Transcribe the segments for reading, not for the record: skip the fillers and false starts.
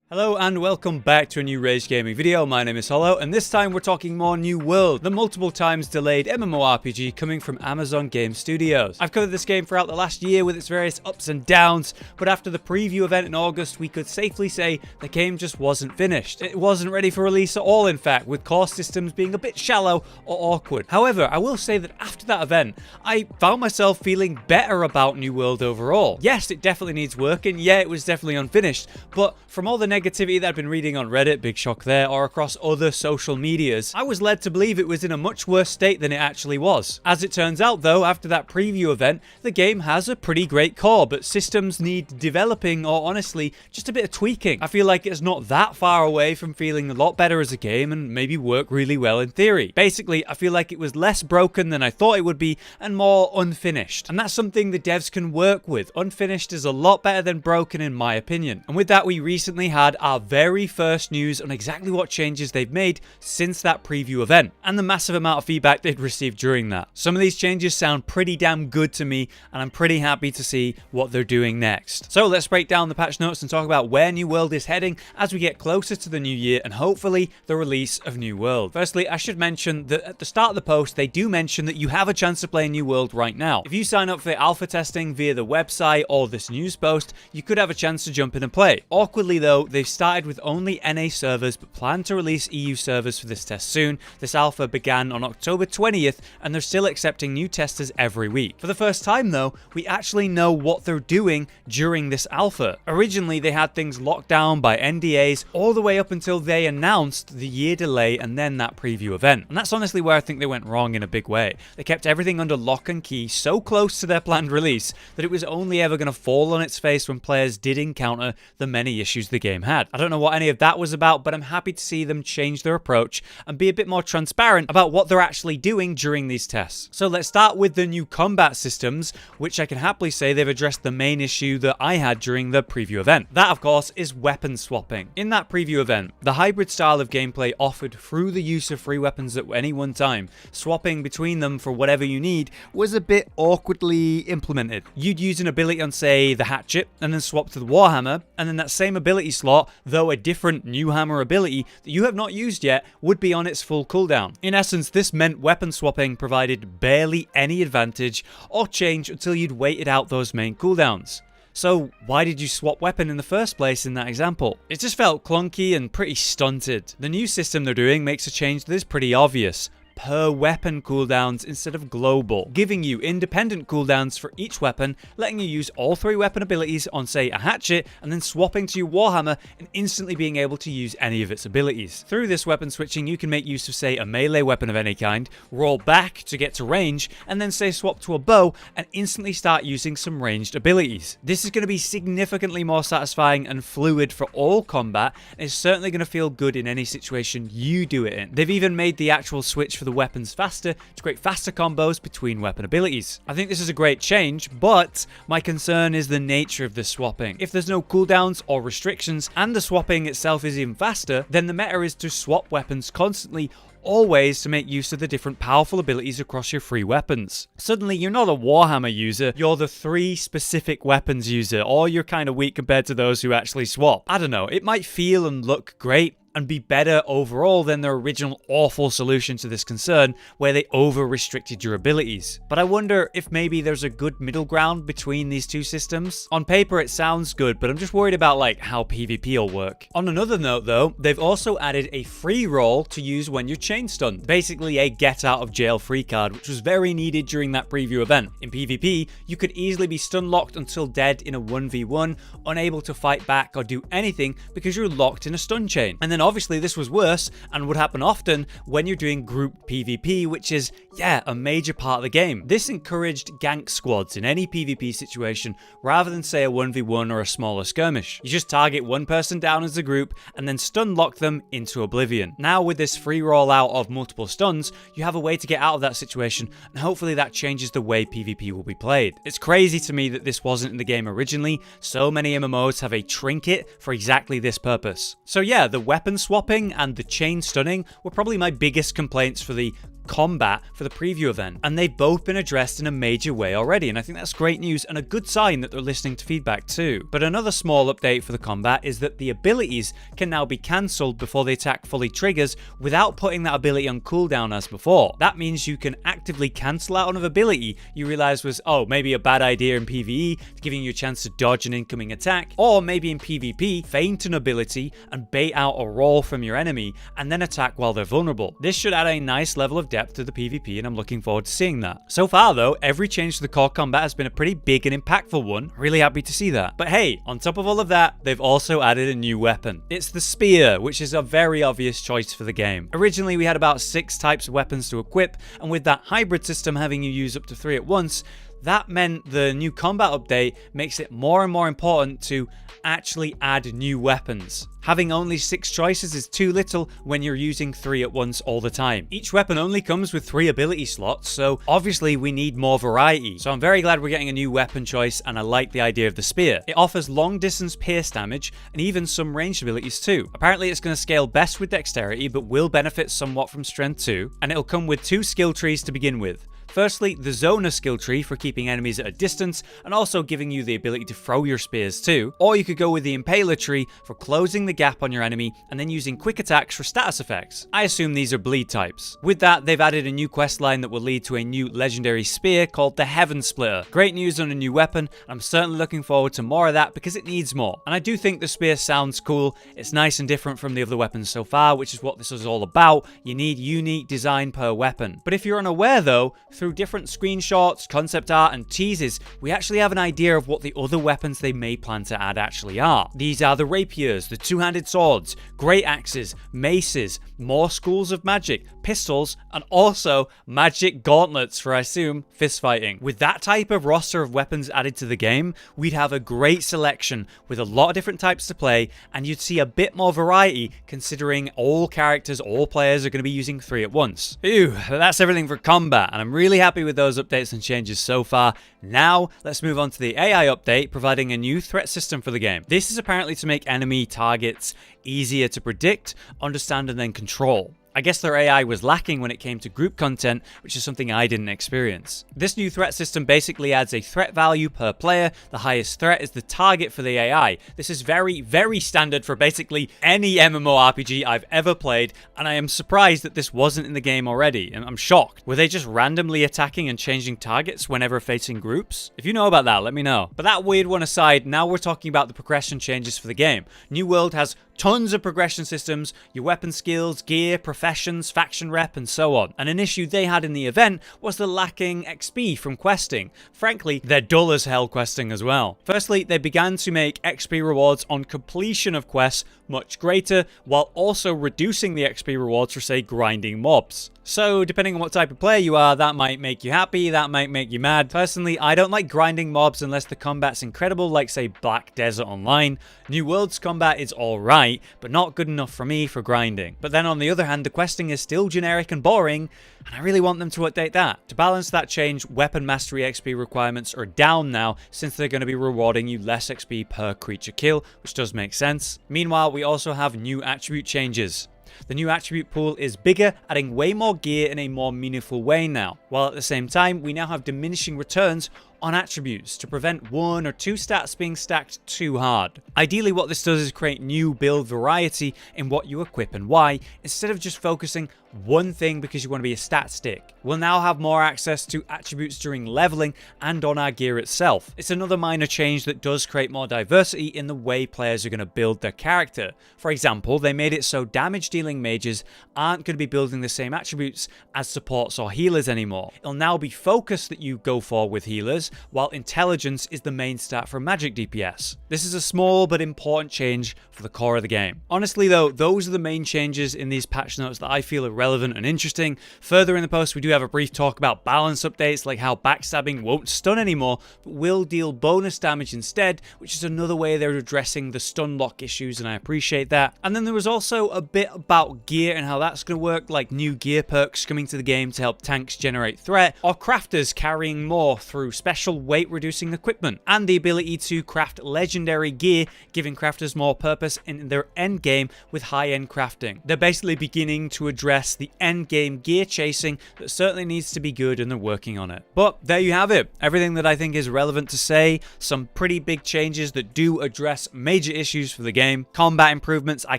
Hello and welcome back to a new Rage Gaming video. My name is Hollow, and this time we're talking more New World, the multiple times delayed MMORPG coming from Amazon Game Studios. I've covered this game throughout the last year with its various ups and downs, but after the preview event in August, we could safely say the game just wasn't finished. It wasn't ready for release at all, in fact, with core systems being a bit shallow or awkward. However, I will say that after that event, I found myself feeling better about New World overall. Yes, it definitely needs work, and yeah, it was definitely unfinished, but from all the negativity that I've been reading on Reddit, big shock there, or across other social medias, I was led to believe it was in a much worse state than it actually was. As it turns out though, after that preview event, the game has a pretty great core, but systems need developing or honestly, just a bit of tweaking. I feel like it's not that far away from feeling a lot better as a game and maybe work really well in theory. Basically, I feel like it was less broken than I thought it would be and more unfinished. And that's something the devs can work with. Unfinished is a lot better than broken in my opinion. And with that, we recently had our very first news on exactly what changes they've made since that preview event and the massive amount of feedback they'd received during that. Some of these changes sound pretty damn good to me, and I'm pretty happy to see what they're doing next. So let's break down the patch notes and talk about where New World is heading as we get closer to the new year and hopefully the release of New World. Firstly, I should mention that at the start of the post, they do mention that you have a chance to play New World right now. If you sign up for the alpha testing via the website or this news post, you could have a chance to jump in and play. Awkwardly though, they've started with only NA servers but plan to release EU servers for this test soon. This alpha began on October 20th and they're still accepting new testers every week. For the first time though, we actually know what they're doing during this alpha. Originally they had things locked down by NDAs all the way up until they announced the year delay and then that preview event. And that's honestly where I think they went wrong in a big way. They kept everything under lock and key so close to their planned release that it was only ever going to fall on its face when players did encounter the many issues the game had. I don't know what any of that was about, but I'm happy to see them change their approach and be a bit more transparent about what they're actually doing during these tests. So let's start with the new combat systems, which I can happily say they've addressed the main issue that I had during the preview event. That, of course, is weapon swapping. In that preview event, the hybrid style of gameplay offered through the use of free weapons at any one time, swapping between them for whatever you need, was a bit awkwardly implemented. You'd use an ability on, say, the hatchet, and then swap to the warhammer, and then that same ability slot, though a different new hammer ability that you have not used yet, would be on its full cooldown. In essence, this meant weapon swapping provided barely any advantage or change until you'd waited out those main cooldowns. So why did you swap weapon in the first place in that example? It just felt clunky and pretty stunted. The new system they're doing makes a change that is pretty obvious. Per weapon cooldowns instead of global, giving you independent cooldowns for each weapon, letting you use all three weapon abilities on, say, a hatchet, and then swapping to your warhammer and instantly being able to use any of its abilities. Through this weapon switching, you can make use of, say, a melee weapon of any kind, roll back to get to range, and then, say, swap to a bow and instantly start using some ranged abilities. This is going to be significantly more satisfying and fluid for all combat, and is certainly going to feel good in any situation you do it in. They've even made the actual switch for the weapons faster to create faster combos between weapon abilities. I think this is a great change, but my concern is the nature of this swapping. If there's no cooldowns or restrictions and the swapping itself is even faster, then the meta is to swap weapons constantly, always to make use of the different powerful abilities across your free weapons. Suddenly, you're not a Warhammer user, you're the 3 specific weapons user, or you're kind of weak compared to those who actually swap. I don't know, it might feel and look great and be better overall than their original awful solution to this concern, where they over-restricted your abilities. But I wonder if maybe there's a good middle ground between these two systems. On paper it sounds good, but I'm just worried about like how PvP will work. On another note though, they've also added a free roll to use when you're chain stunned. Basically a get out of jail free card, which was very needed during that preview event. In PvP, you could easily be stun locked until dead in a 1v1, unable to fight back or do anything because you're locked in a stun chain. And then obviously this was worse and would happen often when you're doing group PvP, which is, yeah, a major part of the game. This encouraged gank squads in any PvP situation rather than, say, a 1v1 or a smaller skirmish. You just target one person down as a group and then stun lock them into oblivion. Now with this free rollout of multiple stuns, you have a way to get out of that situation, and hopefully that changes the way PvP will be played. It's crazy to me that this wasn't in the game originally. So many MMOs have a trinket for exactly this purpose. So yeah, the weapon swapping and the chain stunning were probably my biggest complaints for the combat for the preview event, and they've both been addressed in a major way already, and I think that's great news and a good sign that they're listening to feedback too. But another small update for the combat is that the abilities can now be cancelled before the attack fully triggers without putting that ability on cooldown as before. That means you can actively cancel out an ability you realized was, oh, maybe a bad idea in PvE, giving you a chance to dodge an incoming attack, or maybe in PvP, feint an ability and bait out a roll from your enemy and then attack while they're vulnerable. This should add a nice level of depth to the PvP, and I'm looking forward to seeing that. So far though, every change to the core combat has been a pretty big and impactful one. Really happy to see that. But hey, on top of all of that, they've also added a new weapon. It's the spear, which is a very obvious choice for the game. Originally we had about 6 types of weapons to equip, and with that hybrid system having you use up to 3 at once, that meant the new combat update makes it more and more important to actually add new weapons. Having only 6 choices is too little when you're using 3 at once all the time. Each weapon only comes with 3 ability slots, so obviously we need more variety. So I'm very glad we're getting a new weapon choice, and I like the idea of the spear. It offers long distance pierce damage and even some ranged abilities too. Apparently it's going to scale best with dexterity, but will benefit somewhat from strength too, and it'll come with 2 skill trees to begin with. Firstly, the Zoner skill tree for keeping enemies at a distance and also giving you the ability to throw your spears too, or you could go with the Impaler tree for closing the gap on your enemy and then using quick attacks for status effects. I assume these are bleed types. With that, they've added a new quest line that will lead to a new legendary spear called the Heaven Splitter. Great news on a new weapon, and I'm certainly looking forward to more of that because it needs more. And I do think the spear sounds cool. It's nice and different from the other weapons so far, which is what this is all about. You need unique design per weapon. But if you're unaware though, through different screenshots, concept art, and teases, we actually have an idea of what the other weapons they may plan to add actually are. These are the rapiers, the two-handed swords, great axes, maces, more schools of magic, pistols, and also magic gauntlets for, I assume, fist fighting. With that type of roster of weapons added to the game, we'd have a great selection with a lot of different types to play, and you'd see a bit more variety considering all characters, all players are going to be using 3 at once. Ew, that's everything for combat, and I'm really happy with those updates and changes so far. Now, let's move on to the AI update, providing a new threat system for the game. This is apparently to make enemy targets easier to predict, understand, and then control. I guess their AI was lacking when it came to group content, which is something I didn't experience. This new threat system basically adds a threat value per player. The highest threat is the target for the AI. This is very, very standard for basically any MMORPG I've ever played, and I am surprised that this wasn't in the game already, and I'm shocked. Were they just randomly attacking and changing targets whenever facing groups? If you know about that, let me know. But that weird one aside, now we're talking about the progression changes for the game. New World has tons of progression systems, your weapon skills, gear, professions, faction rep, and so on. And an issue they had in the event was the lacking XP from questing. Frankly, they're dull as hell questing as well. Firstly, they began to make XP rewards on completion of quests much greater, while also reducing the XP rewards for, say, grinding mobs. So, depending on what type of player you are, that might make you happy, that might make you mad. Personally, I don't like grinding mobs unless the combat's incredible, like, say, Black Desert Online. New World's combat is alright, but not good enough for me for grinding. But then on the other hand, the questing is still generic and boring, and I really want them to update that. To balance that change, weapon mastery XP requirements are down now, since they're going to be rewarding you less XP per creature kill, which does make sense. Meanwhile, we also have new attribute changes. The new attribute pool is bigger, adding way more gear in a more meaningful way now, while at the same time we now have diminishing returns on attributes to prevent 1 or 2 stats being stacked too hard. Ideally, what this does is create new build variety in what you equip and why, instead of just focusing one thing because you want to be a stat stick. We'll now have more access to attributes during leveling and on our gear itself. It's another minor change that does create more diversity in the way players are going to build their character. For example, they made it so damage dealing mages aren't going to be building the same attributes as supports or healers anymore. It'll now be focus that you go for with healers, while intelligence is the main stat for magic DPS. This is a small but important change for the core of the game. Honestly though, those are the main changes in these patch notes that I feel are relevant and interesting. Further in the post, we do have a brief talk about balance updates, like how backstabbing won't stun anymore, but will deal bonus damage instead, which is another way they're addressing the stun lock issues, and I appreciate that. And then there was also a bit about gear and how that's going to work, like new gear perks coming to the game to help tanks generate threat, or crafters carrying more through special weight reducing equipment, and the ability to craft legendary gear, giving crafters more purpose in their end game with high-end crafting. They're basically beginning to address address the end game gear chasing that certainly needs to be good, and they're working on it. But there you have it. Everything that I think is relevant to say, some pretty big changes that do address major issues for the game, combat improvements I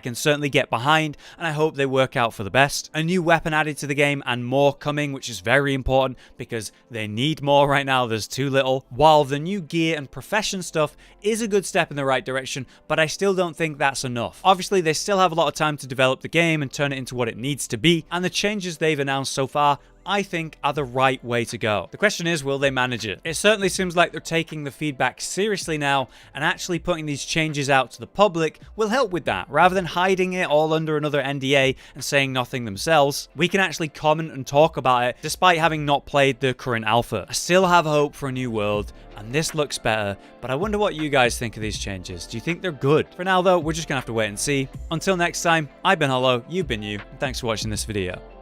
can certainly get behind, and I hope they work out for the best. A new weapon added to the game and more coming, which is very important because they need more right now, there's too little. While the new gear and profession stuff is a good step in the right direction, but I still don't think that's enough. Obviously, they still have a lot of time to develop the game and turn it into what it needs to be, and the changes they've announced so far I think are the right way to go. The question is, will they manage it? It certainly seems like they're taking the feedback seriously now, and actually putting these changes out to the public will help with that. Rather than hiding it all under another NDA and saying nothing themselves, we can actually comment and talk about it despite having not played the current alpha. I still have hope for a new world, and this looks better, but I wonder what you guys think of these changes. Do you think they're good? For now though, we're just gonna have to wait and see. Until next time, I've been Hollow, you've been you, and thanks for watching this video.